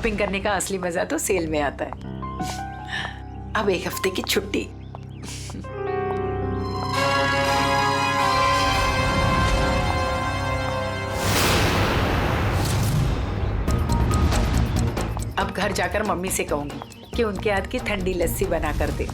Shopping करने का असली मजा तो सेल में आता है। अब एक हफ्ते की छुट्टी। अब घर जाकर मम्मी से कहूंगी कि उनके हाथ की ठंडी लस्सी बना कर दे।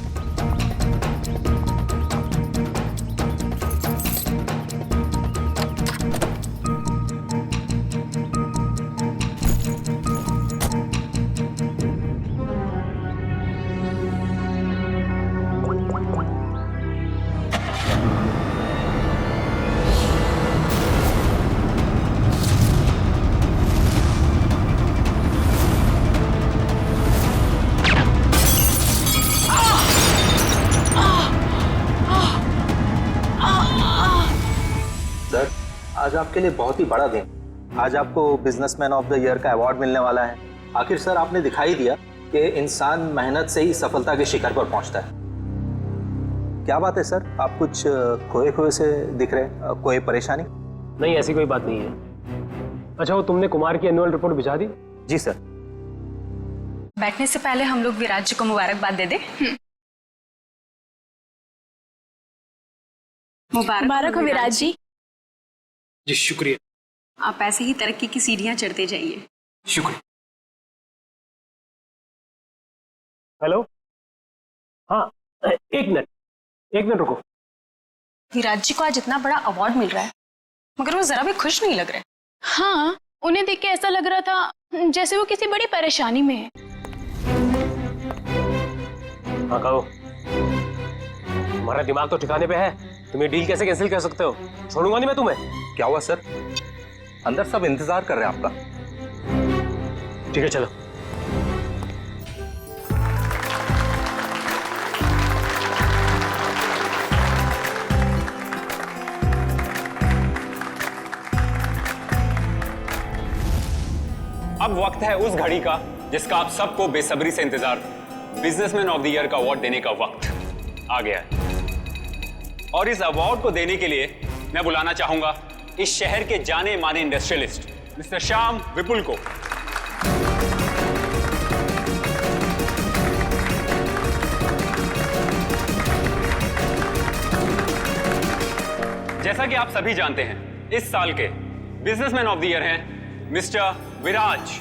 आज आपके लिए बहुत ही बड़ा दिन। आज आपको बिजनेसमैन ऑफ द ईयर का अवार्ड मिलने वाला है। आखिर सर आपने दिखाई दिया कि इंसान मेहनत से ही सफलता के शिखर पर पहुंचता है। क्या बात है सर, आप कुछ खोए खोए से दिख रहे, कोई परेशानी? नहीं, ऐसी कोई बात नहीं है। अच्छा, वो तुमने कुमार की एनुअल रिपोर्ट भिजा दी? जी सर। बैठने से पहले हम लोग विराज जी को मुबारकबाद दे दे। मुबारक हो विराज जी। जी शुक्रिया। आप ऐसे ही तरक्की की सीढ़ियां चढ़ते जाइए। शुक्रिया। हेलो, हाँ एक मिनट रुको। विराज जी को आज इतना बड़ा अवार्ड मिल रहा है मगर वो जरा भी खुश नहीं लग रहे। हाँ, उन्हें देख के ऐसा लग रहा था जैसे वो किसी बड़ी परेशानी में है। हाँ कहो, तुम्हारा दिमाग तो ठिकाने पे है। तुम ये डील कैसे कैंसिल कर सकते हो? छोड़ूंगा नहीं मैं तुम्हें। क्या हुआ सर? अंदर सब इंतजार कर रहे हैं आपका। ठीक है चलो। अब वक्त है उस घड़ी का जिसका आप सबको बेसब्री से इंतजार था। बिजनेसमैन ऑफ द ईयर का अवार्ड देने का वक्त आ गया है और इस अवार्ड को देने के लिए मैं बुलाना चाहूंगा इस शहर के जाने माने इंडस्ट्रियलिस्ट मिस्टर श्याम विपुल को। जैसा कि आप सभी जानते हैं, इस साल के बिजनेसमैन ऑफ द ईयर हैं मिस्टर विराज।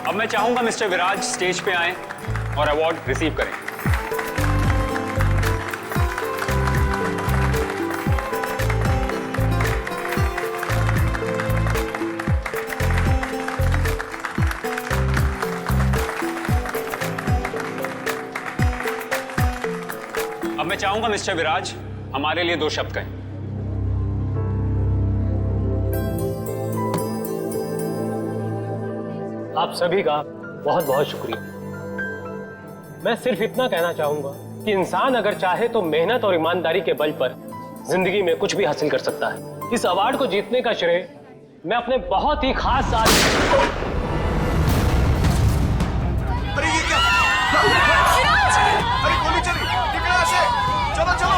अब मैं चाहूंगा मिस्टर विराज स्टेज पे आएं और अवार्ड रिसीव करें। अब मैं चाहूंगा मिस्टर विराज हमारे लिए 2 शब्द कहें। आप सभी का बहुत बहुत शुक्रिया। मैं सिर्फ इतना कहना चाहूंगा कि इंसान अगर चाहे तो मेहनत और ईमानदारी के बल पर जिंदगी में कुछ भी हासिल कर सकता है। इस अवार्ड को जीतने का श्रेय मैं अपने बहुत ही खास साथी। अरे ये क्या? अरे गोली चली, निकलो यहाँ से। चलो चलो,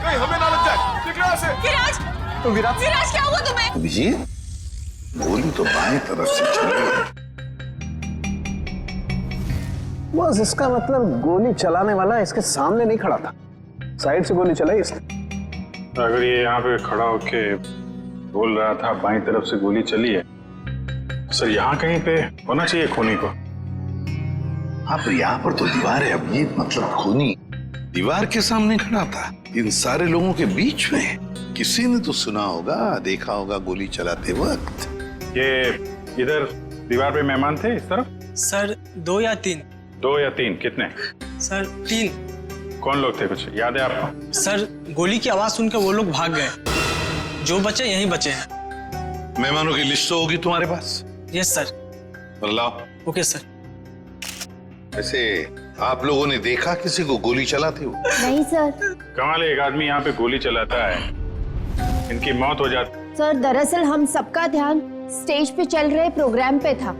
कहीं हमें ना लग जाए। निकलो यहाँ से। विराज, तो विराज क्या हुआ तुम्हें? अभिजीत, गोली तो बाएं तरफ से चली है। बस इसका मतलब गोली चलाने वाला इसके सामने नहीं खड़ा था, साइड से गोली चलाई इसने। अगर ये यहाँ पे खड़ा होके बोल रहा था बाईं तरफ से गोली चली है, सर यहाँ कहीं पे होना चाहिए खूनी को। हाँ, पर यहाँ पर तो दीवार है अभिजीत, मतलब खूनी दीवार के सामने खड़ा था। इन सारे लोगों के बीच में किसी ने तो सुना होगा, देखा होगा गोली चलाते वक्त। ये इधर दीवार पे मेहमान थे इस तरफ? सर 2 या 3। 2 या 3? कितने? सर 3। कौन लोग थे, कुछ याद है आपको? सर गोली की आवाज सुनकर वो लोग भाग गए। जो बचे यहीं बचे हैं। मेहमानों की लिस्ट तो होगी तुम्हारे पास? Yes sir. लाओ। Okay sir. वैसे आप लोगों ने देखा किसी को गोली चलाते हुए? नहीं सर। कमाल है, एक आदमी यहाँ पे गोली चलाता है, इनकी मौत हो जाती। सर दरअसल हम सबका ध्यान स्टेज पे चल रहे प्रोग्राम पे था,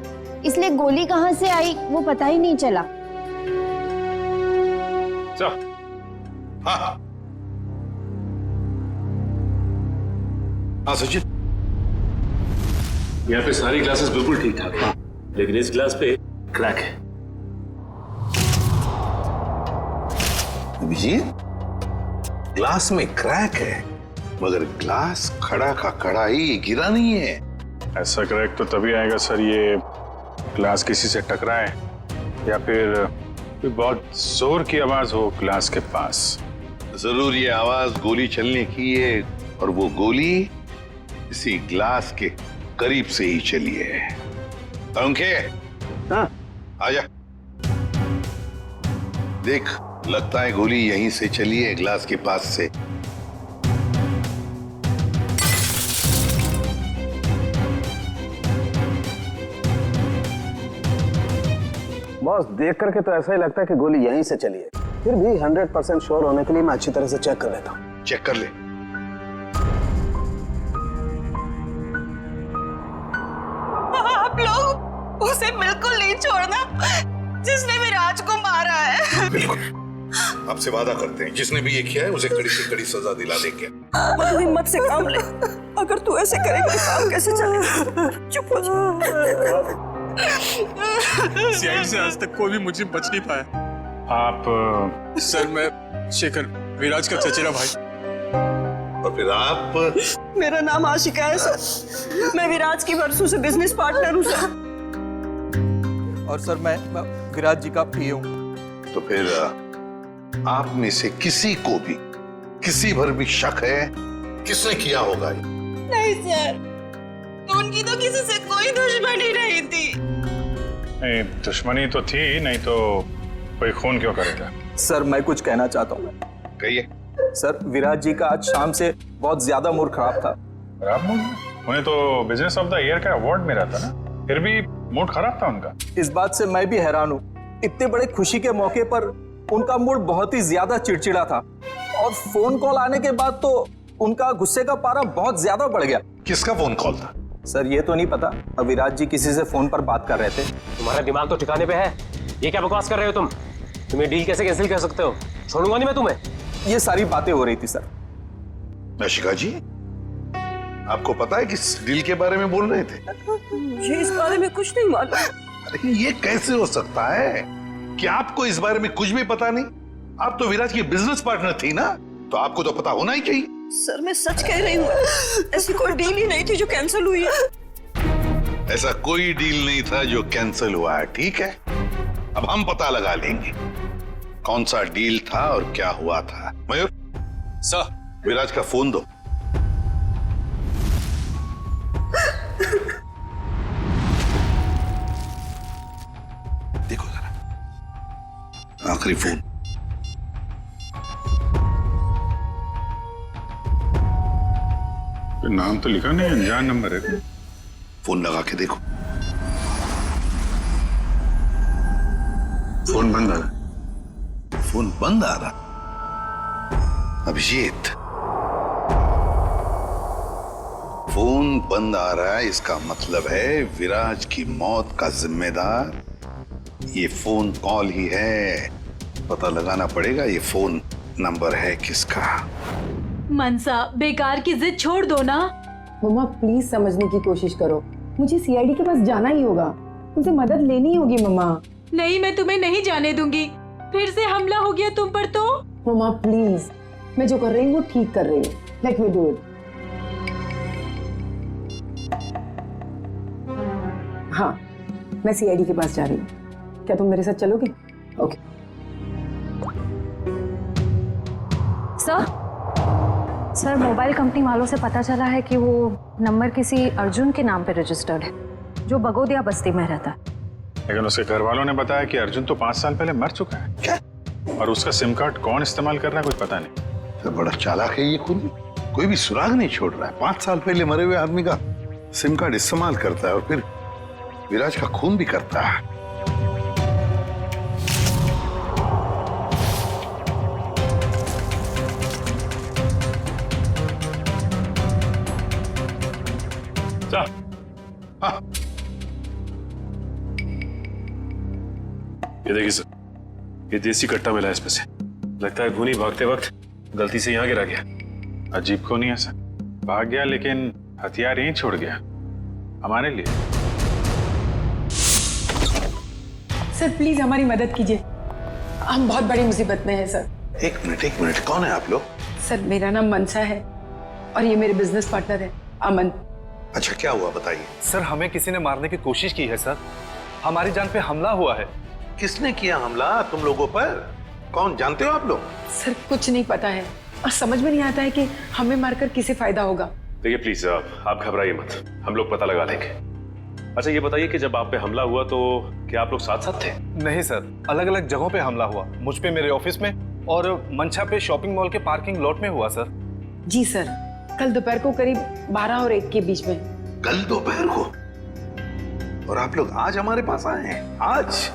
इसलिए गोली कहाँ से आई वो पता ही नहीं चला। हाँ हाँ सचिन, यहाँ पे सारी ग्लासेस बिल्कुल ठीक ठाक है, लेकिन इस ग्लास पे क्रैक है। अभिजीत, ग्लास में क्रैक है, मगर ग्लास खड़ा का खड़ा ही, गिरा नहीं है। ऐसा क्रैक तो तभी आएगा सर, ये ग्लास किसी से टकराए या फिर कोई बहुत जोर की आवाज हो ग्लास के पास। जरूर ये आवाज गोली चलने की है, और वो गोली इसी ग्लास के करीब से ही चली है। पंखे, हाँ आजा। देख, लगता है गोली यहीं से चली है, ग्लास के पास से। बॉस, देख करके तो ऐसा ही लगता है कि गोली यहीं से चली है। फिर भी 100% श्योर होने के लिए मैं अच्छी तरह से चेक कर लेता हूँ। चेक कर ले। आप लोग उसे बिल्कुल नहीं छोड़ना जिसने विराज को मारा है। बिल्कुल, आपसे वादा करते हैं, जिसने भी ये किया है उसे कड़ी से कड़ी सजा दिला देंगे। तू हिम्मत से काम ले, अगर तू ऐसे करेगा तो काम कैसे चलेगा? चुप हो जा। सीआईडी से आज तक कोई भी मुझे बच नहीं पाया। आप सर, मैं शेखर, विराज का चचेरा भाई। और फिर आप? मेरा नाम आशिका है सर, मैं विराज की बरसों से बिजनेस पार्टनर हूँ सर। और सर मैं विराज जी का पीए हूँ। तो फिर आप में से किसी को भी किसी भर भी शक है किसने किया होगा ये? नहीं सर, उनकी तो किसी से कोई दुश्मनी नहीं थी। नहीं, दुश्मनी तो थी, नहीं तो कोई खून क्यों करेगा? सर मैं कुछ कहना चाहता हूँ। कहिए। सर, विराज जी का आज शाम से बहुत ज्यादा मूड खराब था। खराब मूड? उन्हें तो बिजनेस ऑफ द ईयर का अवार्ड मिला था ना, फिर भी मूड खराब था उनका। इस बात से मैं भी हैरान हूँ, इतने बड़े खुशी के मौके पर उनका मूड बहुत ही ज्यादा चिड़चिड़ा था, और फोन कॉल आने के बाद तो उनका गुस्से का पारा बहुत ज्यादा बढ़ गया। किसका फोन कॉल था? सर ये तो नहीं पता, विराज जी किसी से फोन पर बात कर रहे थे। तुम्हारा दिमाग तो ठिकाने पे है? ये क्या बकवास कर रहे हो तुम? तुम्हें डील कैसे कैंसिल कर सकते हो? छोड़ूंगा नहीं मैं तुम्हें। ये सारी बातें हो रही थी सर। आशिका जी, आपको पता है किस डील के बारे में बोल रहे थे? मुझे इस बारे में कुछ नहीं मालूम। अरे ये कैसे हो सकता है कि आपको इस बारे में कुछ भी पता नहीं? आप तो विराज की बिजनेस पार्टनर थी ना, तो आपको तो पता होना ही चाहिए। सर मैं सच कह रही हूँ, ऐसी कोई डील ही नहीं थी जो कैंसिल हुई है। ऐसा कोई डील नहीं था जो कैंसिल हुआ है, ठीक है? अब हम पता लगा लेंगे कौन सा डील था और क्या हुआ था। मयूर सर, विराज का फोन दो। देखो जरा, आखिरी फोन। नाम तो लिखा नहीं, अनजान नंबर है। फोन लगा के देखो। फोन बंद आ रहा। फोन बंद आ रहा। अभिजीत, फोन बंद आ रहा है, इसका मतलब है विराज की मौत का जिम्मेदार ये फोन कॉल ही है। पता लगाना पड़ेगा ये फोन नंबर है किसका। मनसा, बेकार की जिद छोड़ दो ना। मम्मा प्लीज समझने की कोशिश करो, मुझे सीआईडी के पास जाना ही होगा, उनसे मदद लेनी होगी। मम्मा नहीं, मैं तुम्हें नहीं जाने दूंगी। फिर से हमला हो गया तुम पर तो। मम्मा प्लीज, मैं जो कर रही हूँ वो ठीक कर रही हूँ, लेट मी डू इट। हाँ, मैं सीआईडी के पास जा रही हूँ, क्या तुम मेरे साथ चलोगे? ओके। सर, मोबाइल कंपनी वालों से पता चला है कि वो नंबर किसी अर्जुन के नाम पे रजिस्टर्ड है, जो बगोदिया बस्ती में रहता है। लेकिन उसके घर वालों ने बताया कि अर्जुन तो 5 साल पहले मर चुका है। क्या? और उसका सिम कार्ड कौन इस्तेमाल कर रहा है कुछ पता नहीं। तो बड़ा चालाक है ये खूनी, कोई भी सुराग नहीं छोड़ रहा है। 5 साल पहले मरे हुए आदमी का सिम कार्ड इस्तेमाल करता है और फिर विराज का खून भी करता है। हाँ। ये देखिए सर, ये देसी कट्टा मिला है इसमें से। लगता है खूनी भागते वक्त गलती से यहाँ गिरा गया। अजीब को नहीं है सर, भाग गया लेकिन हथियार यहीं छोड़ गया। हमारे लिए? सर प्लीज हमारी मदद कीजिए, हम बहुत बड़ी मुसीबत में हैं सर। एक मिनट, कौन है आप लोग? सर मेरा नाम मनसा है और ये मेरे बिजनेस पार्टनर है अमन। अच्छा, क्या हुआ बताइए। सर हमें किसी ने मारने की कोशिश की है सर, हमारी जान पे हमला हुआ है। किसने किया हमला तुम लोगों पर? कौन, जानते हो आप लोग? सर कुछ नहीं पता है और समझ में नहीं आता है कि हमें मारकर किसे फायदा होगा। देखिए प्लीज आप घबराइए मत, हम लोग पता लगा लेंगे। अच्छा ये बताइए कि जब आप पे हमला हुआ तो क्या आप लोग साथ साथ थे? नहीं सर, अलग अलग जगहों पे हमला हुआ, मुझ पे मेरे ऑफिस में और मंशा पे शॉपिंग मॉल के पार्किंग लॉट में हुआ सर। जी सर, कल दोपहर को करीब 12 और 1 के बीच में। कल दोपहर को? और आप लोग आज हमारे पास आए हैं? आज?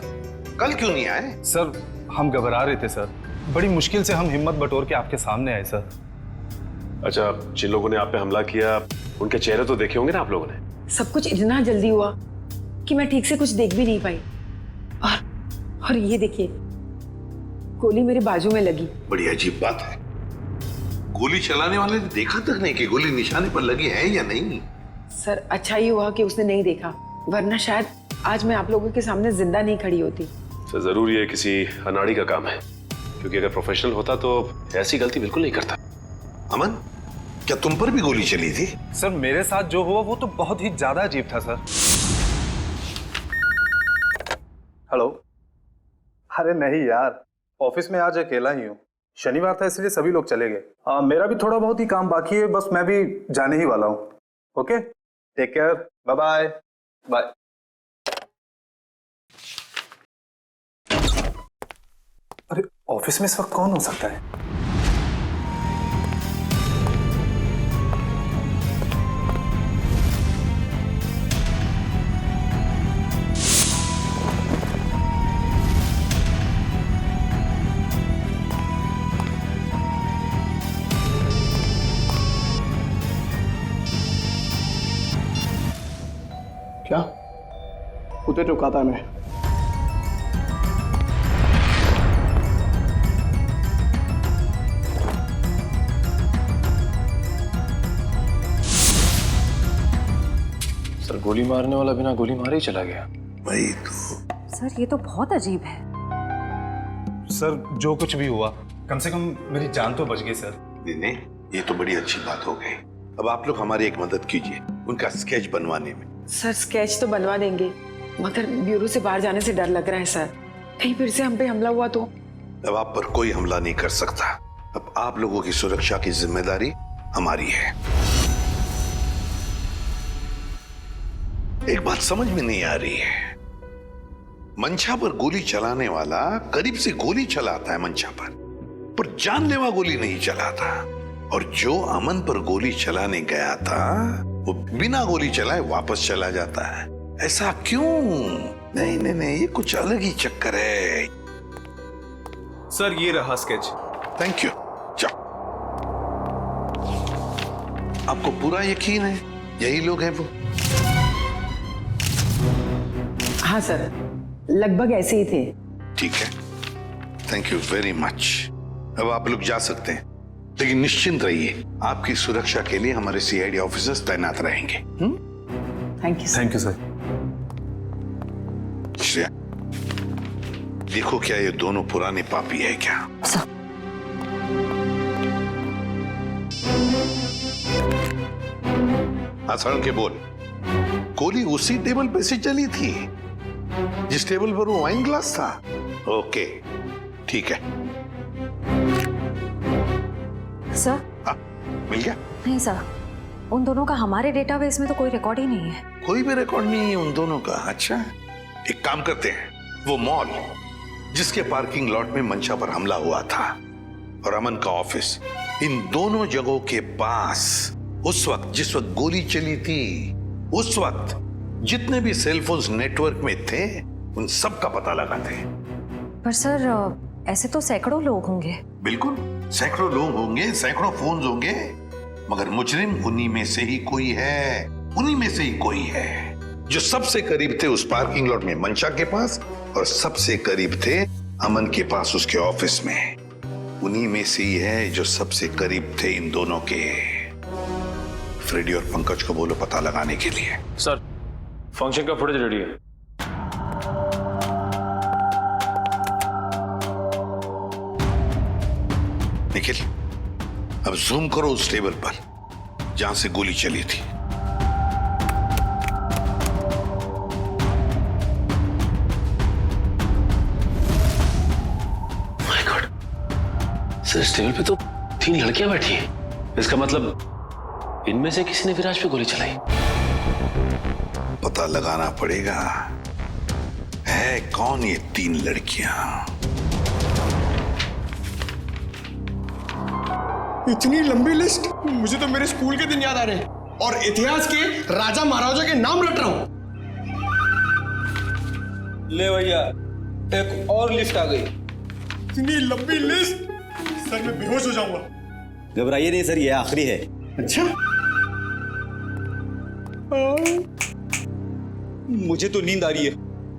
कल क्यों नहीं आए? सर हम घबरा रहे थे सर, बड़ी मुश्किल से हम हिम्मत बटोर के आपके सामने आए सर। अच्छा, जिन लोगों ने आप पे हमला किया उनके चेहरे तो देखे होंगे ना आप लोगों ने? सब कुछ इतना जल्दी हुआ कि मैं ठीक से कुछ देख भी नहीं पाई। और ये देखिए, गोली मेरे बाजू में लगी। बड़ी अजीब बात है, गोली चलाने वाले ने देखा तक नहीं कि गोली निशाने पर लगी है या नहीं। सर अच्छा ही हुआ कि उसने नहीं देखा, वरना शायद आज मैं आप लोगों के सामने जिंदा नहीं खड़ी होती। सर जरूर ये किसी अनाड़ी का काम है, क्योंकि अगर प्रोफेशनल होता तो ऐसी गलती बिल्कुल नहीं करता। अमन, क्या तुम पर भी गोली चली थी? सर मेरे साथ जो हुआ वो तो बहुत ही ज्यादा अजीब था सर। हेलो। अरे नहीं यार, ऑफिस में आज अकेला ही हूँ, शनिवार था इसलिए सभी लोग चले गए। मेरा भी थोड़ा बहुत ही काम बाकी है, बस मैं भी जाने ही वाला हूँ। Okay, take care, bye bye bye. अरे ऑफिस में इस वक्त कौन हो सकता है? क्या उते चुका था मैं? सर गोली मारने वाला बिना गोली मारे ही चला गया। वही तो। सर ये तो बहुत अजीब है। सर जो कुछ भी हुआ, कम से कम मेरी जान तो बच गई सर। नहीं, ये तो बड़ी अच्छी बात हो गई। अब आप लोग हमारी एक मदद कीजिए उनका स्केच बनवाने में। सर स्केच तो बनवा देंगे, मगर ब्यूरो से बाहर जाने से डर लग रहा है सर, कहीं फिर से हम पे हमला हुआ तो। अब आप पर कोई हमला नहीं कर सकता। अब आप लोगों की सुरक्षा की जिम्मेदारी हमारी है। एक बात समझ में नहीं आ रही है, मंशा पर गोली चलाने वाला करीब से गोली चलाता है मंशा पर जानलेवा गोली नहीं चलाता, और जो अमन पर गोली चलाने गया था वो बिना गोली चलाए वापस चला जाता है। ऐसा क्यों? नहीं, ये कुछ अलग ही चक्कर है। सर ये रहा स्केच। Thank you. जाओ। आपको पूरा यकीन है यही लोग हैं वो? हाँ सर, लगभग ऐसे ही थे। ठीक है, थैंक यू वेरी मच। अब आप लोग जा सकते हैं, लेकिन निश्चिंत रहिए, आपकी सुरक्षा के लिए हमारे सीआईडी ऑफिसर्स तैनात रहेंगे। Thank you sir. श्रेया, देखो क्या ये दोनों पुराने पापी है क्या? आसान के बोल। गोली उसी टेबल पे से चली थी जिस टेबल पर वो वाइन ग्लास था? ओके, ठीक है। सर मिल गया? नहीं सर, उन दोनों का हमारे डेटाबेस में तो कोई रिकॉर्ड ही नहीं है। कोई भी रिकॉर्ड नहीं है उन दोनों का? अच्छा, एक काम करते हैं, वो मॉल जिसके पार्किंग लॉट में मंशा पर हमला हुआ था और अमन का ऑफिस, इन दोनों जगहों के पास उस वक्त जिस वक्त गोली चली थी, उस वक्त जितने भी सेलफोन्स नेटवर्क में थे उन सब का पता लगाते हैं। पर सर ऐसे तो सैकड़ों लोग होंगे। बिल्कुल, सैकड़ों लोग होंगे, सैकड़ों फोन होंगे, मगर मुजरिम उन्हीं में से ही कोई है, उन्हीं में से ही कोई है जो सबसे करीब थे उस पार्किंग लॉट में मंशा के पास, और सबसे करीब थे अमन के पास उसके ऑफिस में। उन्हीं में से ही है जो सबसे करीब थे इन दोनों के। फ्रेडी और पंकज को बोलो पता लगाने के लिए। सर फंक्शन का फुटेज रेडी है। निखिल, अब जूम करो उस टेबल पर जहां से गोली चली थी। माय गॉड, सर इस टेबल पे तो 3 लड़कियां बैठी हैं। इसका मतलब इनमें से किसी ने विराज पे गोली चलाई। पता लगाना पड़ेगा है कौन ये 3 लड़कियां। इतनी लंबी लिस्ट, मुझे तो मेरे स्कूल के दिन याद आ रहे हैं और इतिहास के राजा महाराजा के नाम रट रहा हूं। ले भैया, एक और लिस्ट आ गई। इतनी लंबी लिस्ट, सर मैं बेहोश हो जाऊंगा। घबराइए नहीं सर, ये आखिरी है। अच्छा, मुझे तो नींद आ रही है।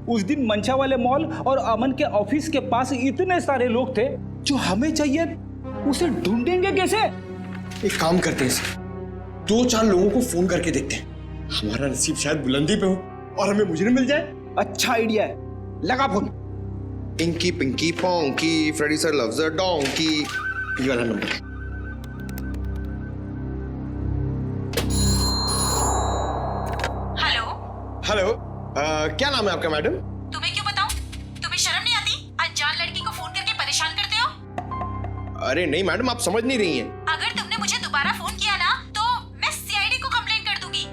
उस दिन मंशा वाले मॉल और अमन के ऑफिस के पास इतने सारे लोग थे, जो हमें चाहिए उसे ढूंढेंगे कैसे? एक काम करते हैं सर, 2-4 लोगों को फोन करके देखते हैं। हमारा नसीब शायद बुलंदी पे हो और हमें मुजरिम मिल जाए। अच्छा आइडिया है, लगा phone. Inky pinky ponky, Freddy sir loves a donkey, ये वाला नंबर। हेलो, क्या नाम है आपका मैडम? तुम्हें क्यों बताऊं? तुम्हें शर्म नहीं आती? अनजान लड़की को फोन करके परेशान करते हो। अरे नहीं मैडम, आप समझ नहीं रही हैं। अगर तुमने मुझे दोबारा फोन किया ना तो मैं सीआईडी को कंप्लेंट कर दूंगी।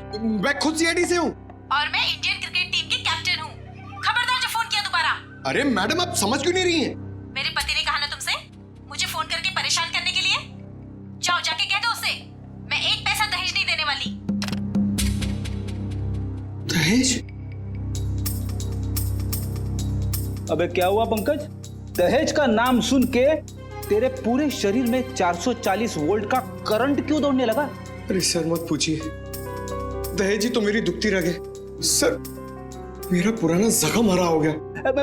मैं खुद सीआईडी से हूँ और मैं इंडियन क्रिकेट टीम की कैप्टन हूँ। खबरदार जो फोन किया दोबारा। अरे मैडम, आप समझ क्यों नहीं रही हैं? मेरे पति ने कहा ना तुमसे मुझे फोन करके परेशान करने के लिए। जाओ जाके कह दो उसे, मैं 1 पैसा दहेज नहीं देने वाली। दहेज? अबे क्या हुआ पंकज? दहेज का नाम सुन के तेरे पूरे शरीर में 440 वोल्ट का करंट क्यों दौड़ने लगा? अरे सर मत पूछिए, दहेज ही तो मेरी दुखती रग है। सर मेरा पुराना जख्म हरा हो गया।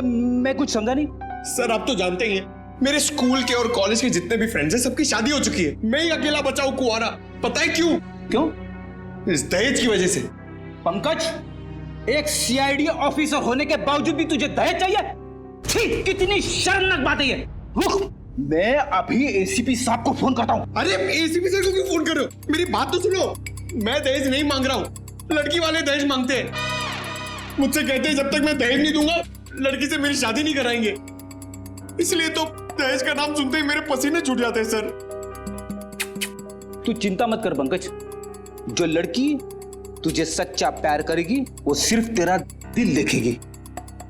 मैं कुछ समझा नहीं। सर आप तो जानते ही हैं, मेरे स्कूल के और कॉलेज के जितने भी फ्रेंड्स हैं सबकी शादी हो चुकी है। मैं ही अकेला बचा हूं कुंवारा। पता है क्यों? क्यों? इस दहेज की वजह से। पंकज, एक सीआईडी ऑफिसर होने के बावजूद भी तुझे दहेज चाहिए? छी, कितनी शर्मनाक बात है ये। रुक, मैं अभी एसीपी साहब को फोन करता हूँ। अरे एसीपी सर को क्यों फोन कर रहे हो? मेरी बात तो सुनो, मैं दहेज नहीं मांग रहा हूँ। लड़की वाले दहेज मांगते हैं। मुझसे कहते हैं जब तक मैं दहेज नहीं दूंगा लड़की से मेरी शादी नहीं कराएंगे। इसलिए तो दहेज का नाम सुनते ही मेरे पसीने छूट जाते हैं सर। तू चिंता मत कर पंकज, जो लड़की तुझे सच्चा प्यार करेगी वो सिर्फ तेरा दिल देखेगी,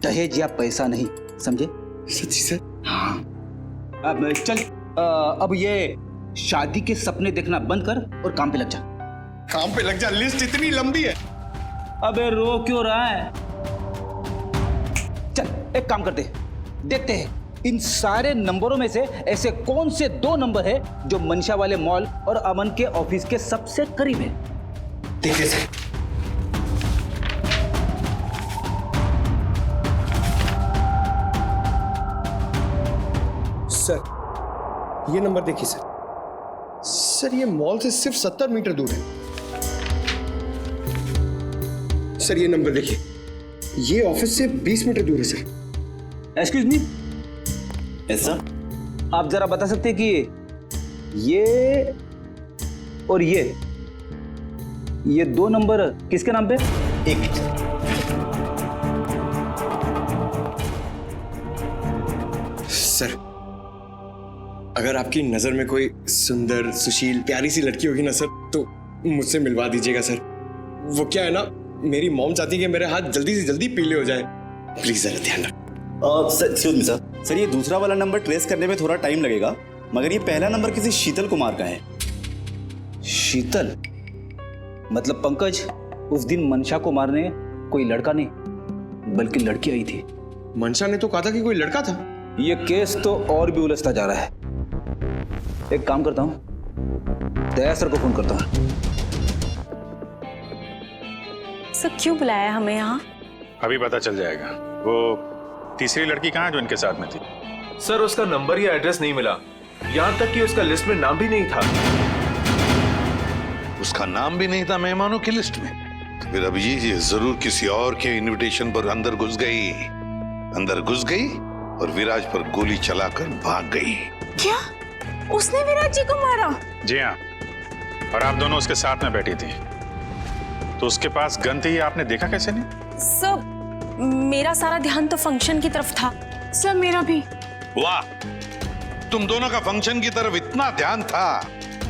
दहेज या पैसा नहीं, समझे? सच्ची सर? हाँ। अब चल, अब ये शादी के सपने देखना बंद कर और काम पे लग जा। काम पे लग जा? लिस्ट इतनी लंबी है। अबे रो क्यों रहा है? चल एक काम करते, देखते हैं इन सारे नंबरों में से ऐसे कौन से 2 नंबर है जो मंशा वाले मॉल और अमन के ऑफिस के सबसे करीब है। देखिए सर, सर ये नंबर देखिए सर। सर ये मॉल से सिर्फ 70 मीटर दूर है। सर ये नंबर देखिए, ये ऑफिस से 20 मीटर दूर है सर। एक्सक्यूज मी, ऐसा आप जरा बता सकते हैं कि ये और ये 2 नंबर किसके नाम पे? एक मिनट। सर अगर आपकी नजर में कोई सुंदर सुशील प्यारी सी लड़की होगी ना सर, तो मुझसे मिलवा दीजिएगा सर। वो क्या है ना, मेरी मॉम चाहती है कि मेरे हाथ जल्दी से जल्दी पीले हो जाए। प्लीज जरा ध्यान रखो। एक्सक्यूज मी सर, ये दूसरा वाला नंबर ट्रेस करने में थोड़ा टाइम लगेगा, मगर ये पहला नंबर किसी शीतल कुमार का है। शीतल? मतलब पंकज, उस दिन मंशा को मारने कोई लड़का नहीं बल्कि लड़की आई थी। मंशा ने तो कहा था कि कोई लड़का था। ये केस तो और भी उलझता जा रहा है। एक काम करता हूं, दया सर को फोन करता हूं। सर क्यों बुलाया हमें यहाँ? अभी पता चल जाएगा। वो तीसरी लड़की कहाँ है जो इनके साथ में थी? सर उसका नंबर या एड्रेस नहीं मिला, यहाँ तक कि उसका लिस्ट में नाम भी नहीं था। उसका नाम भी नहीं था मेहमानों की लिस्ट में। तो फिर अभिजीत ये जरूर किसी और के इनविटेशन पर अंदर घुस गई और विराज पर गोली चलाकर भाग गई। क्या उसने विराज जी को मारा? जी हाँ, और आप दोनों उसके साथ में बैठी थी, तो उसके पास गन थी, आपने देखा कैसे नहीं? सर मेरा सारा ध्यान तो फंक्शन की तरफ था। सर मेरा भी। वाह, तुम दोनों का फंक्शन की तरफ इतना ध्यान था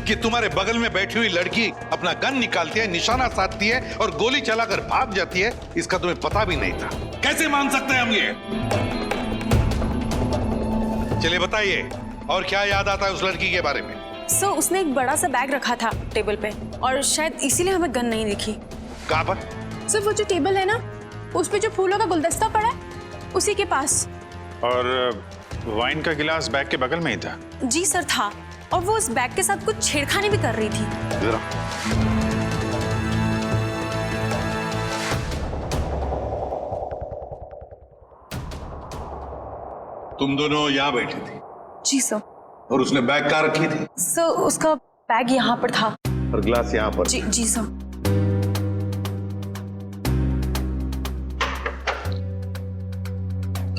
कि तुम्हारे बगल में बैठी हुई लड़की अपना गन निकालती है, निशाना साधती है और गोली चलाकर भाग जाती है, इसका तुम्हें पता भी नहीं था। कैसे मान सकते हैं हम ये? चलिए बताइए, और क्या याद आता है उस लड़की के बारे में? सर उसने एक बड़ा सा बैग रखा था टेबल पे और शायद इसीलिए हमें गन नहीं दिखी। कहाँ पर? सर वो जो टेबल है ना, उस पे जो फूलों का गुलदस्ता पड़ा है, उसी के पास। और वाइन का गिलास बैग के बगल में ही था? जी सर था, और वो उस बैग के साथ कुछ छेड़खानी भी कर रही थी। तुम दोनों यहाँ बैठी थी? जी सर। और उसने बैग कहाँ रखी थी? सर उसका बैग यहाँ पर था और ग्लास यहाँ पर? जी सर।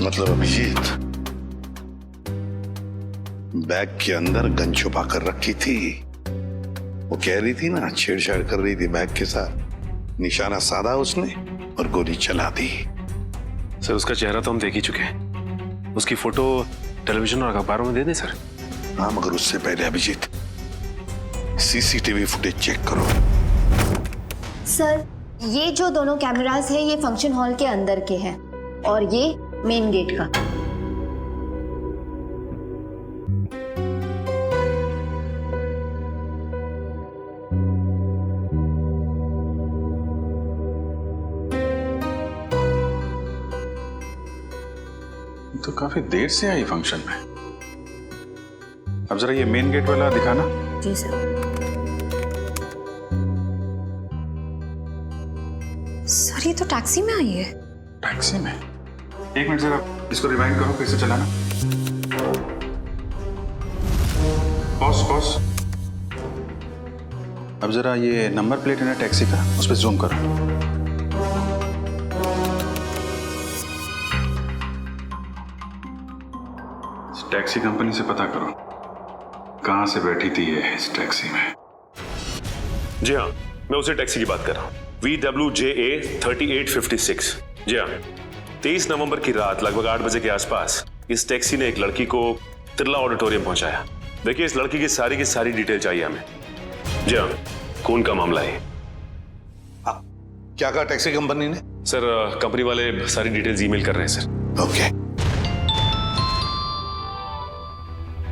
मतलब अभिजीत बैग के अंदर गन छुपा कर रखी थी। वो कह रही थी ना, छेड़छाड़ कर रही थी बैग के साथ, निशाना साधा उसने और गोली चला दी। सर उसका चेहरा तो हम देख ही चुके हैं, उसकी फोटो टेलीविजन और अखबारों में दे दें सर? हाँ, मगर उससे पहले अभिजीत सीसीटीवी फुटेज चेक करो। सर ये जो दोनों कैमरास है ये फंक्शन हॉल के अंदर के हैं और ये मेन गेट का। तो काफी देर से आई फंक्शन में। अब जरा ये मेन गेट वाला दिखाना। जी सर। सर ये तो टैक्सी में आई है। टैक्सी में? एक मिनट जरा इसको रिवाइंड करो, फिर से चलाना। पॉज। अब जरा ये नंबर प्लेट है ना टैक्सी का, उस पर जूम करो। टैक्सी कंपनी से पता करो कहां से बैठी थी ये इस टैक्सी में। जी हाँ, मैं उसी टैक्सी की बात कर रहा हूँ, VWJA 3856। जी हाँ, 23 नवंबर की रात लगभग 8 बजे के आसपास इस टैक्सी ने एक लड़की को तिरला ऑडिटोरियम पहुंचाया। देखिए इस लड़की की सारी डिटेल चाहिए हमें। जी हाँ, खून का मामला है। क्या कहा टैक्सी कंपनी ने? सर कंपनी वाले सारी डिटेल्स ईमेल कर रहे हैं सर। ओके,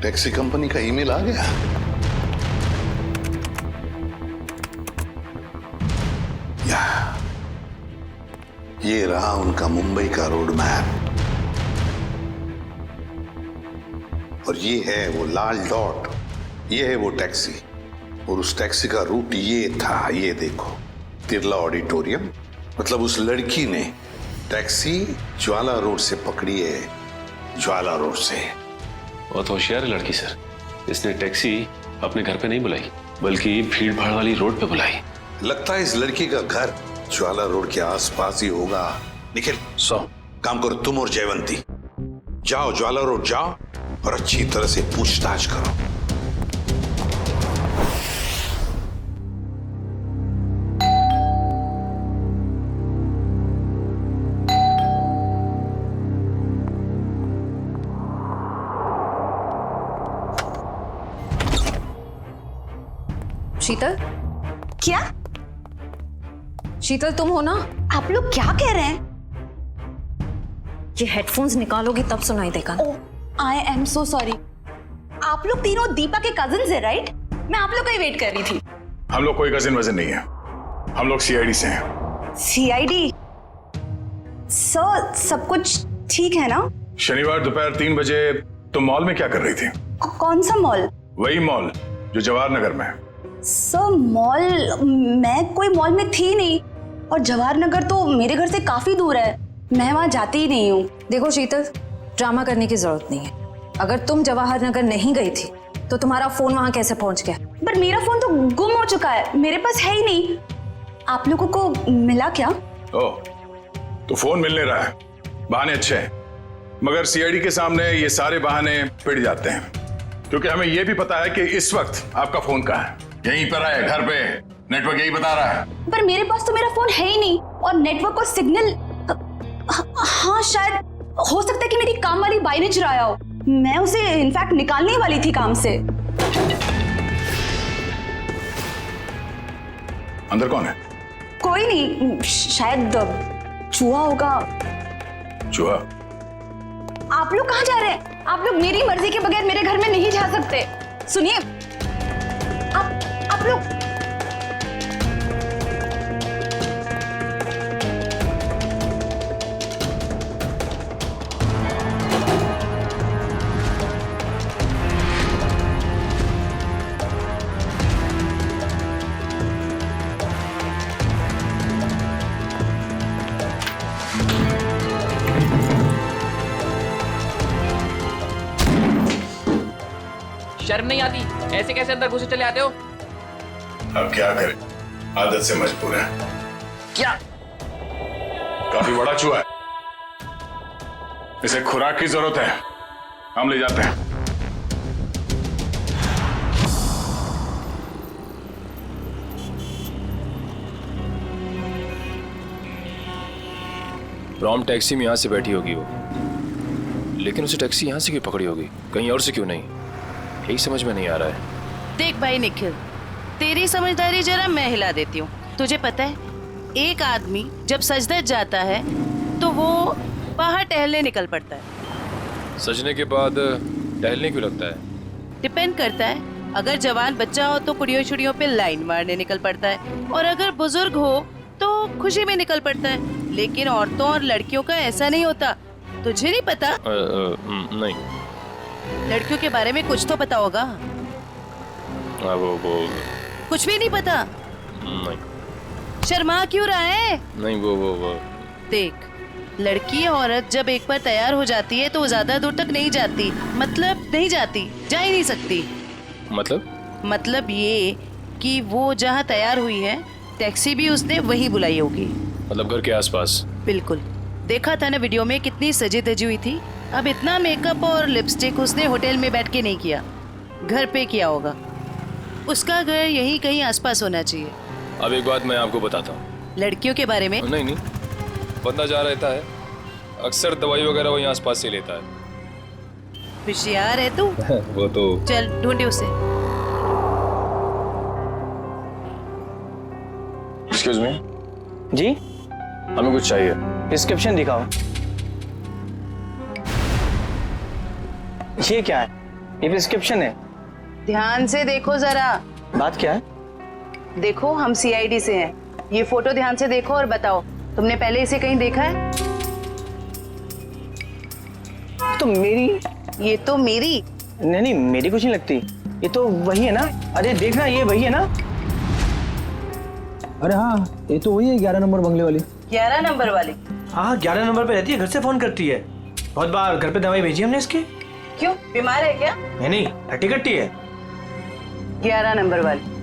टैक्सी कंपनी का ईमेल आ गया। ये रहा उनका मुंबई का रोड मैप और ये है वो लाल डॉट, ये है वो टैक्सी और उस टैक्सी का रूट ये था, ये देखो, तिरला ऑडिटोरियम। मतलब उस लड़की ने टैक्सी ज्वाला रोड से पकड़ी है, ज्वाला रोड से। बहुत होशियार है लड़की सर, इसने टैक्सी अपने घर पे नहीं बुलाई बल्कि भीड़ भाड़ वाली रोड पे बुलाई। लगता है इस लड़की का घर ज्वाला रोड के आसपास ही होगा। निखिल, काम करो, तुम और जयवंती जाओ, ज्वाला रोड जाओ और अच्छी तरह से पूछताछ करो। शीतल? क्या? शीतल तुम हो ना? आप लोग क्या कह रहे हैं? ये हेडफोन्स निकालोगी तब सुनाई देगा। I am so sorry. आप लोग तीनों दीपा के कजिन्स हैं, राइट? मैं आप लोग का ही वेट कर रही थी। हम लोग कोई कजिन वजन नहीं है, हम लोग CID से हैं। CID? सर सब कुछ ठीक है ना? शनिवार दोपहर 3 बजे तुम मॉल में क्या कर रही थी? कौन सा मॉल? वही मॉल जो जवाहर नगर में है। सर मॉल, मैं कोई मॉल में थी नहीं और जवाहर नगर तो मेरे घर से काफी दूर है, मैं वहां जाती ही नहीं हूँ। देखो शीतल, ड्रामा करने की जरूरत नहीं है। अगर तुम जवाहर नगर नहीं गई थी तो तुम्हारा फोन वहां कैसे पहुंच गया? पर मेरा फोन तो गुम हो चुका है, मेरे पास है ही नहीं। आप लोगों को मिला क्या? ओह, तो फोन मिलने रहा है। बहाने अच्छे हैं, मगर सीआईडी के सामने ये सारे बहाने पिट जाते हैं, क्योंकि हमें ये भी पता है कि इस वक्त आपका फोन कहाँ है। यहीं पर है, घर पे। नेटवर्क यही बता रहा है। पर मेरे पास तो मेरा फोन है ही नहीं, और नेटवर्क और सिग्नल, हाँ शायद हो सकता है कि मेरी काम वाली बाई ने चुराया हो। मैं उसे इनफैक्ट निकालने वाली थी काम से। अंदर कौन है? कोई नहीं, शायद चूहा होगा। चूहा? आप लोग कहाँ जा रहे हैं? आप लोग मेरी मर्जी के बगैर मेरे घर में नहीं जा सकते। सुनिए, आप लोग शर्म नहीं आती? ऐसे कैसे अंदर घुसे चले आते हो? अब क्या करें, आदत से मजबूर है। क्या? काफी बड़ा चूहा है, इसे खुराक की जरूरत है, हम ले जाते हैं। प्रॉम टैक्सी में यहाँ से बैठी होगी वो, लेकिन उसे टैक्सी यहाँ से क्यों पकड़ी होगी, कहीं और से क्यों नहीं? यही समझ में नहीं आ रहा है। देख भाई निखिल, तेरी समझदारी जरा मैं हिला देती हूँ। तुझे पता है, एक आदमी जब सजदत जाता है तो वो बाहर टहलने निकल पड़ता है। सजने के बाद टहलने क्यों लगता है? डिपेंड करता है, अगर जवान बच्चा हो तो कुड़ियों छुड़ियों पे लाइन मारने निकल पड़ता है, और अगर बुजुर्ग हो तो खुशी में निकल पड़ता है। लेकिन औरतों और लड़कियों का ऐसा नहीं होता। तुझे नहीं पता? नहीं। लड़कियों के बारे में कुछ तो पता होगा। वो कुछ भी नहीं पता? नहीं। शर्मा क्यों रहा है? नहीं वो देख, लड़की औरत जब एक बार तैयार हो जाती है तो वो ज्यादा दूर तक नहीं जाती। मतलब नहीं जाती, जा ही नहीं सकती। मतलब ये कि वो जहाँ तैयार हुई है, टैक्सी भी उसने वही बुलाई होगी। मतलब घर के आसपास? बिल्कुल। देखा था ना वीडियो में, कितनी सजी धजी हुई थी। अब इतना मेकअप और लिपस्टिक उसने होटल में बैठ के नहीं किया, घर पे किया होगा। उसका घर यहीं कहीं आसपास होना चाहिए। अब एक बात मैं आपको बताता हूँ। लड़कियों के बारे में? नहीं, बंदा जा रहता है, अक्सर दवाई वगैरह वहीं आसपास से लेता है। होशियार है तू। वो तो। चल ढूंढे उसे। Excuse me. जी? हमें कुछ चाहिए। प्रिस्क्रिप्शन दिखाओ। ये क्या है? ये प्रिस्क्रिप्शन है। ध्यान से देखो जरा। बात क्या है? देखो, हम सीआईडी से हैं। ये फोटो ध्यान से देखो और बताओ, तुमने पहले इसे कहीं देखा है? तो मेरी। ये तो मेरी। नहीं, मेरी कुछ नहीं लगती। ये तो वही है ना? अरे देखना, ये वही है ना? अरे हाँ, ये तो वही है 11 नंबर बंगले वाली। 11 नंबर वाली? हाँ, 11 नंबर पे रहती है, घर से फोन करती है। बहुत बार घर पे दवाई भेजी हमने इसकी। क्यों, बीमार है क्या? नहीं, हट्टी कट्टी है। 11 नंबर वाली।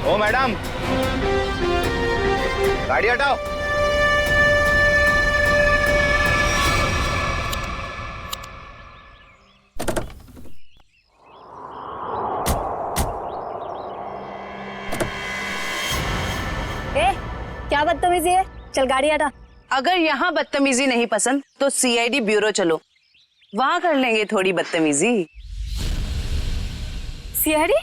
ओ मैडम, गाड़ी हटाओ। क्या बदतमीजी है? चल गाड़ी हटा। अगर यहाँ बदतमीजी नहीं पसंद तो सीआईडी ब्यूरो चलो, वहां कर लेंगे थोड़ी बदतमीजी। सीआईडी?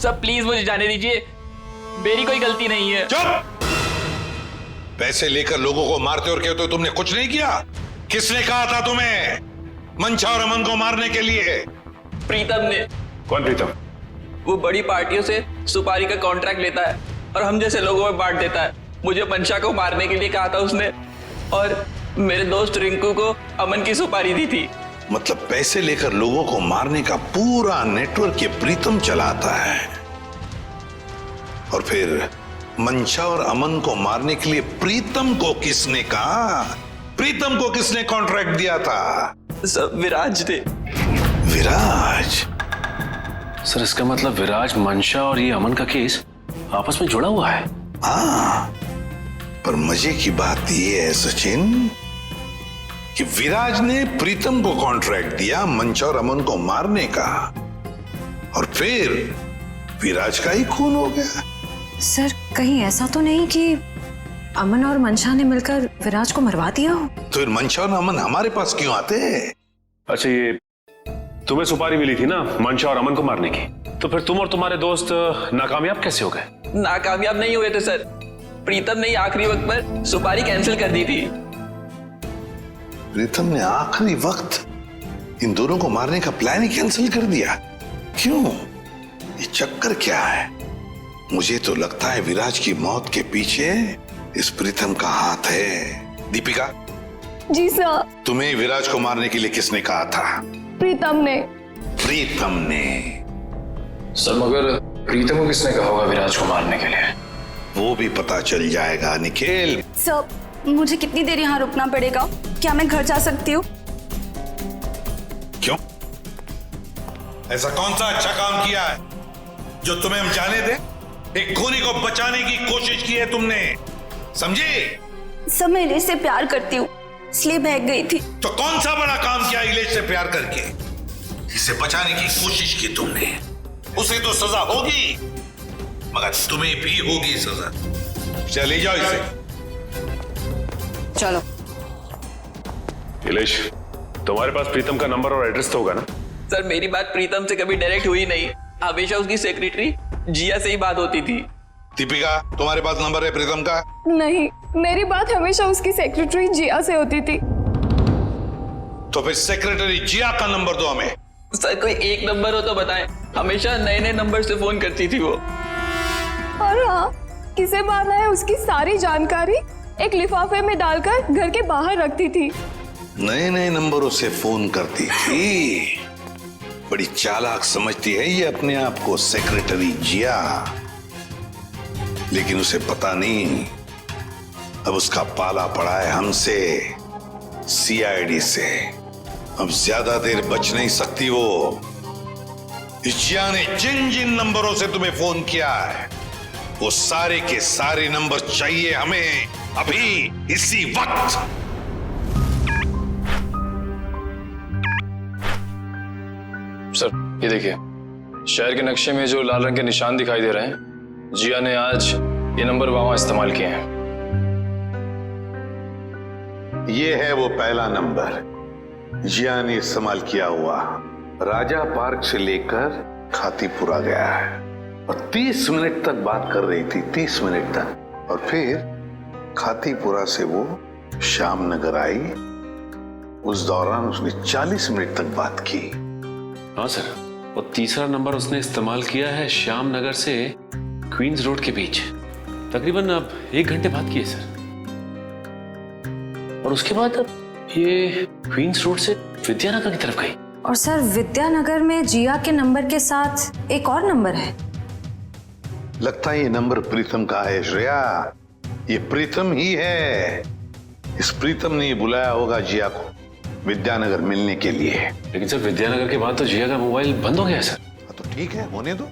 सर प्लीज मुझे जाने दीजिए, मेरी कोई गलती नहीं है। चुप! पैसे लेकर लोगों को मारते और कहते हो तुमने कुछ नहीं किया। किसने कहा था तुम्हें मंशा और अमन को मारने के लिए? प्रीतम ने। कौन प्रीतम? वो बड़ी पार्टियों से सुपारी का कॉन्ट्रैक्ट लेता है और हम जैसे लोगों में बांट देता है। मुझे मंशा को मारने के लिए कहा था उसने, और मेरे दोस्त रिंकू को अमन की सुपारी दी थी। मतलब पैसे लेकर लोगों को मारने का पूरा नेटवर्क ये प्रीतम चलाता है, और फिर मंशा और अमन को मारने के लिए प्रीतम को किसने कहा? प्रीतम को किसने कॉन्ट्रैक्ट दिया था? सब विराज ने। विराज? सर इसका मतलब विराज, मंशा और ये अमन का केस आपस में जुड़ा हुआ है। हाँ, पर मजे की बात ये है सचिन कि विराज ने प्रीतम को कॉन्ट्रैक्ट दिया मंशा और अमन को मारने का, और फिर विराज का ही खून हो गया। सर कहीं ऐसा तो नहीं कि अमन और मंशा ने मिलकर विराज को मरवा दिया हो? तो फिर मंशा और अमन हमारे पास क्यों आते? अच्छा, ये तुम्हें सुपारी मिली थी ना मंशा और अमन को मारने की, तो फिर तुम और तुम्हारे दोस्त नाकामयाब कैसे हो गए? नाकामयाब नहीं हुए थे सर, प्रीतम ने आखिरी वक्त पर सुपारी कैंसिल कर दी थी। प्रीतम ने आखिरी वक्त इन दोनों को मारने का प्लान ही कैंसिल कर दिया? क्यों? ये चक्कर क्या है? मुझे तो लगता है विराज की मौत के पीछे इस प्रीतम का हाथ है। दीपिका। जी सर। तुम्हें विराज को मारने के लिए किसने कहा था? प्रीतम ने। प्रीतम ने? सर मगर प्रीतम को किसने कहा होगा विराज को मारने के लिए? वो भी पता चल जाएगा निखिल। सर मुझे कितनी देर यहाँ रुकना पड़ेगा? क्या मैं घर जा सकती हूँ? क्यों? ऐसा कौन सा अच्छा काम किया है जो तुम्हें हम जाने दें? एक खूनी को बचाने की कोशिश की है तुमने, समझे? सब मैं इलेश से प्यार करती हूँ, इसलिए भाग गई थी। तो कौन सा बड़ा काम किया इलेश से प्यार करके? इसे बचाने की कोशिश की तुमने, उसे तो सजा होगी, मगर तुम्हें भी होगी सजा। चले जाओ इसे। चलो। इलेश, तुम्हारे पास प्रीतम का नंबर और एड्रेस तो होगा ना? सर मेरी बात प्रीतम से कभी डायरेक्ट हुई नहीं, हमेशा उसकी सेक्रेटरी जिया से ही बात होती थी। दीपिका, तुम्हारे पास नंबर है प्रीतम का? नहीं, मेरी बात हमेशा उसकी सेक्रेटरी जिया से होती थी। तो फिर सेक्रेटरी जिया का नंबर दो हमें। सर कोई एक नंबर हो तो बताएं, हमेशा नए नए नंबर से फोन करती थी वो। और हाँ, किसे मारना है उसकी सारी जानकारी एक लिफाफे में डालकर घर के बाहर रखती थी। नए नए नंबरों से फोन करती थी। बड़ी चालाक समझती है ये अपने आप को सेक्रेटरी जिया, लेकिन उसे पता नहीं अब उसका पाला पड़ा है हमसे, सीआईडी से। अब ज्यादा देर बच नहीं सकती वो। जिया ने जिन जिन नंबरों से तुम्हें फोन किया है वो सारे के सारे नंबर चाहिए हमें अभी, इसी वक्त। सर ये देखिए, शहर के नक्शे में जो लाल रंग के निशान दिखाई दे रहे हैं, जिया ने आज ये नंबर वहां इस्तेमाल किए हैं। ये है वो पहला नंबर जिया ने इस्तेमाल किया हुआ। राजा पार्क से लेकर खातीपुरा गया है और 30 मिनट तक बात कर रही थी, 30 मिनट तक। और फिर खातीपुरा से वो श्याम नगर आई, उस दौरान उसने 40 मिनट तक बात की। हाँ सर, और तीसरा नंबर उसने इस्तेमाल किया है श्याम नगर से क्वींस रोड के बीच, तकरीबन अब 1 घंटे बात की है सर। और उसके बाद अब ये क्वींस रोड से विद्यानगर की तरफ गई। और सर विद्यानगर में जिया के नंबर के साथ एक और नंबर है। लगता है ये नंबर प्रीतम का है श्रेया, ये प्रीतम ही है। इस प्रीतम ने बुलाया होगा जिया को विद्यानगर मिलने के लिए। लेकिन सर विद्यानगर के बाद तो जिया का मोबाइल बंद हो गया सर। तो ठीक है, होने दो,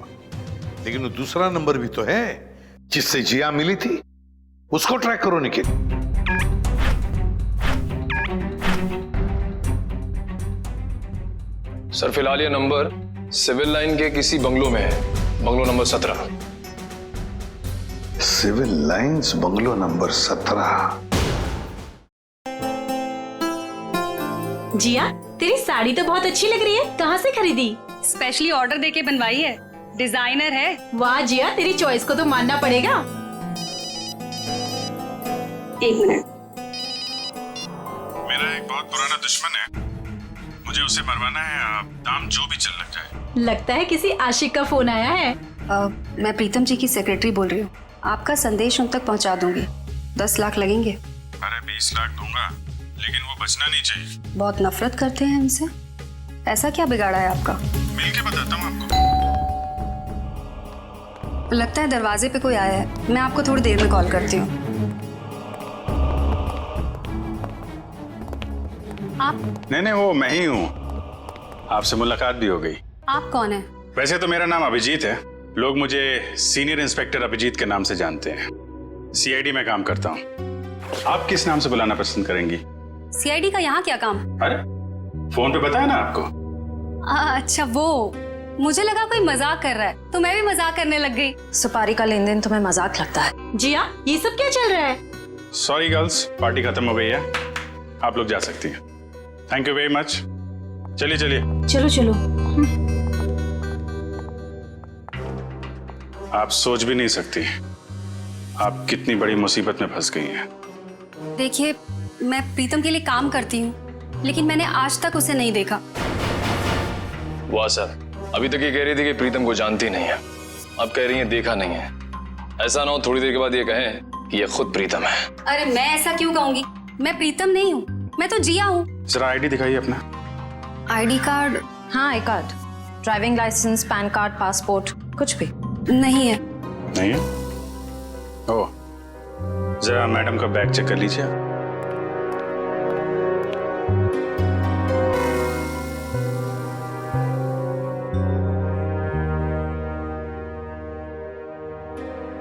लेकिन वो दूसरा नंबर भी तो है जिससे जिया मिली थी, उसको ट्रैक करो निखिल। सर फिलहाल ये नंबर सिविल लाइन के किसी बंगलो में है, bungalow number 17। Civil Lines bungalow number 17। Jiya, तेरी साड़ी तो बहुत अच्छी लग रही है, कहाँ से खरीदी? स्पेशली ऑर्डर देके बनवाई है। डिजाइनर है। वाह जिया, तेरी चॉइस को तो मानना पड़ेगा। एक मिनट। मेरा एक बहुत पुराना दुश्मन है, मुझे उसे मरवाना है। आप दाम जो भी चल लग जाए। लगता है किसी आशिक का फोन आया है। मैं प्रीतम जी की सेक्रेटरी बोल रही हूँ। आपका संदेश उन तक पहुँचा दूंगी। 10 लाख लगेंगे। अरे 20 लाख दूंगा, लेकिन वो बचना नहीं चाहिए। बहुत नफरत करते हैं हमसे। ऐसा क्या बिगाड़ा है आपका? मिल के बताता हूँ आपको। लगता है दरवाजे पे कोई आया है। मैं आपको थोड़ी देर में कॉल करती हूँ। आप? नहीं, वो मैं ही हूँ। आपसे मुलाकात भी हो गई। आप कौन है? वैसे तो मेरा नाम अभिजीत है, लोग मुझे सीनियर इंस्पेक्टर अभिजीत के नाम से जानते हैं। सीआईडी में काम करता हूँ। आप किस नाम से बुलाना पसंद करेंगी? सीआईडी का यहाँ क्या काम? अरे फोन पे बताया ना आपको। अच्छा वो, मुझे लगा कोई मजाक कर रहा है तो मैं भी मजाक करने लग गई। सुपारी का लेन देन तुम्हें मजाक लगता है? जिया, ये सब क्या चल रहा है? सॉरी गर्ल्स, पार्टी खत्म हो गई है, आप लोग जा सकती हैं। Thank you very much. चलिए चलिए। चलो चलो। आप सोच भी नहीं सकती आप कितनी बड़ी मुसीबत में फंस गई हैं। देखिए, मैं प्रीतम के लिए काम करती हूँ, लेकिन मैंने आज तक उसे नहीं देखा। वाह सर, अभी तक ये कह रही थी कि प्रीतम को जानती नहीं है, अब कह रही है देखा नहीं है। ऐसा ना हो थोड़ी देर के बाद ये कहें कि ये खुद प्रीतम है। अरे मैं ऐसा क्यों कहूंगी? मैं प्रीतम नहीं हूँ, मैं तो जिया हूँ। जरा आईडी दिखाइए अपना। ID card? हाँ, I card, driving licence, PAN card, passport, कुछ भी नहीं है। नहीं है? ओह, जरा मैडम का बैग चेक कर लीजिए।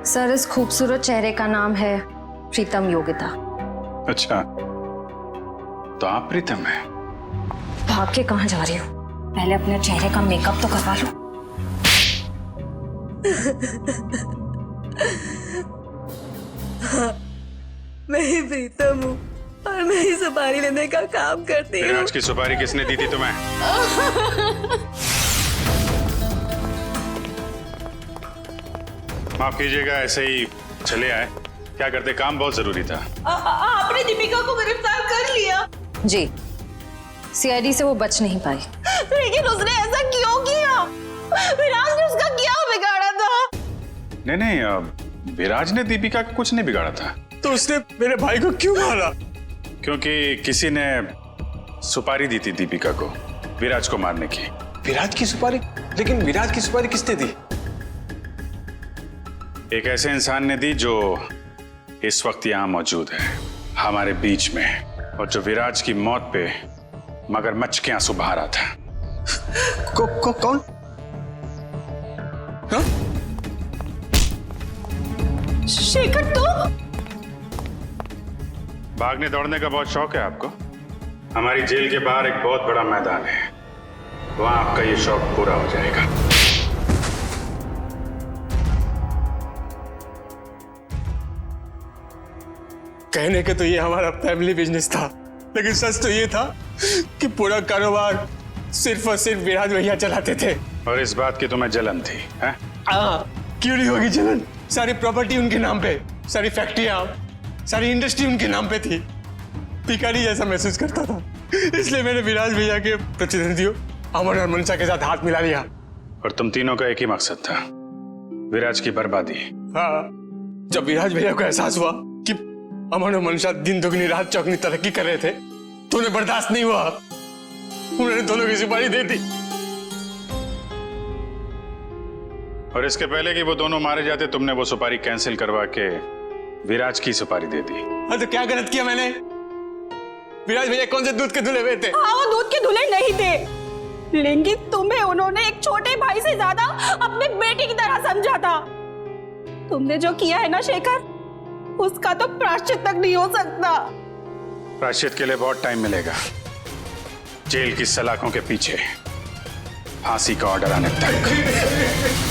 सर, इस खूबसूरत चेहरे का नाम है प्रीतम योगिता। अच्छा, तो आप प्रीतम हैं? भाग के कहाँ जा रही हो? पहले अपने चेहरे का मेकअप तो करवा लो। मैं ही प्रीतम हूँ और मैं ही सुपारी लेने का काम करती हूँ। आज की सुपारी किसने दी थी तुम्हें? माफ कीजिएगा, ऐसे ही चले आए। क्या करते, काम बहुत जरूरी था। आपने दीपिका को गिरफ्तार कर लिया? जी, सीआईडी से वो बच नहीं पाई। लेकिन उसने ऐसा क्यों किया? विराज ने उसका क्या बिगाड़ा था? नहीं, विराज ने दीपिका का कुछ नहीं बिगाड़ा था। तो उसने मेरे भाई को क्यों मारा? क्योंकि किसी ने सुपारी दी थी दीपिका को विराज को मारने की। विराज की सुपारी? लेकिन विराज की सुपारी किसने दी? एक ऐसे इंसान ने दी जो इस वक्त यहाँ मौजूद है हमारे बीच में, और जो विराज की मौत पे मगरमच्छ के आंसू बहा रहा था। कौन? हाँ? शेखर, तू? भागने दौड़ने का बहुत शौक है आपको? हमारी जेल के बाहर एक बहुत बड़ा मैदान है, वहां आपका ये शौक पूरा हो जाएगा। कहने के तो ये हमारा फैमिली बिजनेस था, लेकिन सच तो ये था कि पूरा कारोबार सिर्फ और सिर्फ विराज भैया चलाते थे। और इस बात की तुम्हें जलन थी, हैं? क्यों नहीं होगी जलन? सारी प्रॉपर्टी उनके नाम पे, सारी फैक्ट्रियां, सारी इंडस्ट्री उनके नाम पे थी। भिखारी जैसा महसूस करता था, इसलिए मैंने विराज भैया के प्रतिद्वंदियों अमन और मनसा के साथ हाथ मिला लिया। और तुम तीनों का एक ही मकसद था, विराज की बर्बादी। हाँ, जब विराज भैया को एहसास हुआ कि अमन और मनसा दिन दुगनी रात चौगनी तरक्की कर रहे थे, तो उन्हें बर्दाश्त नहीं हुआ, उन्होंने दोनों की सुपारी दे दी। और इसके पहले कि वो दोनों मारे जाते, तुमने वो सुपारी कैंसिल करवा के विराज की सुपारी दे दी। हाँ, तो क्या गलत किया मैंने? विराज भैया कौन से दूध के धुले हुए थे? हाँ, वो दूध के धुले नहीं थे, लेकिन तुम्हें उन्होंने एक छोटे भाई से ज्यादा अपने बेटे की तरह समझा था। तुमने जो किया है ना शेखर, उसका तो प्रायश्चित तक नहीं हो सकता। प्रायश्चित के लिए बहुत टाइम मिलेगा, जेल की सलाखों के पीछे फांसी का ऑर्डर आने तक।